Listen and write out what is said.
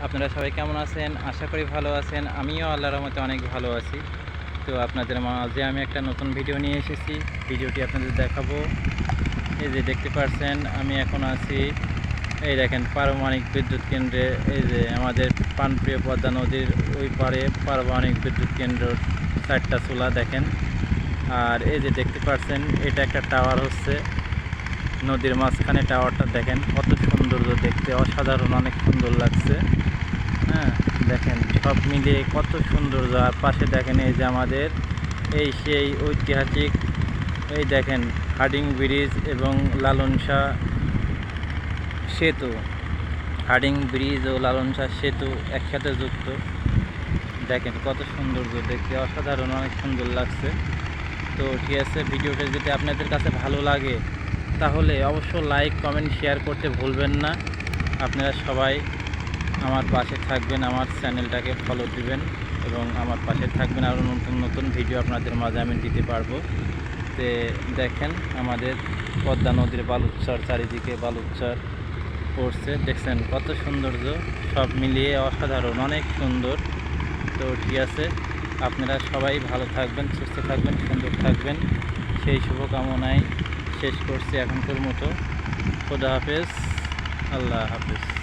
আপনারা সবাই কেমন আছেন? আশা করি ভালো আছেন। আমিও আল্লাহর রহমতে অনেক ভালো আছি। তো আপনাদের মাঝে আমি একটা নতুন ভিডিও নিয়ে এসেছি। ভিডিওটি আপনাদের দেখাবো। এই যে দেখতে পাচ্ছেন আমি এখন আছি, এই দেখেন পারমাণবিক বিদ্যুৎ কেন্দ্রে। এই যে আমাদের প্রাণপ্রিয় পদ্মা নদীর ওই পারে পারমাণবিক বিদ্যুৎ কেন্দ্র, 4টা চুলা দেখেন। আর এই যে দেখতে পাচ্ছেন এটা একটা টাওয়ার হচ্ছে নদীর মাঝখানে। টাওয়ারটা দেখেন কত সৌন্দর্য, দেখতে অসাধারণ, অনেক সুন্দর লাগছে। হ্যাঁ, দেখেন সব মিলিয়ে কত সৌন্দর্য। আর পাশে দেখেন এই যে আমাদের সেই ঐতিহাসিক, এই দেখেন হার্ডিং ব্রিজ এবং লালন শাহ সেতু। হার্ডিং ব্রিজ ও লালন শাহ সেতু একসাথে যুক্ত। দেখেন কত সৌন্দর্য, দেখতে অসাধারণ, অনেক সুন্দর লাগছে। তো ঠিক আছে, ভিডিওটা যদি আপনাদের কাছে ভালো লাগে তাহলে অবশ্য লাইক, কমেন্ট, শেয়ার করতে ভুলবেন না। আপনারা সবাই আমার পাশে থাকবেন, আমার চ্যানেলটাকে ফলো দিবেন এবং আমার পাশে থাকবেন। আরও নতুন নতুন ভিডিও আপনাদের মাঝে আমি দিতে পারবো। তো দেখেন আমাদের পদ্মা নদীর বালুচর, চারিদিকে বালুচর পড়ছে, দেখছেন কত সৌন্দর্য। সব মিলিয়ে অসাধারণ, অনেক সুন্দর। তো ঠিক আছে, আপনারা সবাই ভালো থাকবেন, সুস্থ থাকবেন, সুন্দর থাকবেন, সেই শুভকামনায় শেষ করছি এখনকার মতো। খোদা হাফেজ, আল্লাহ হাফেজ।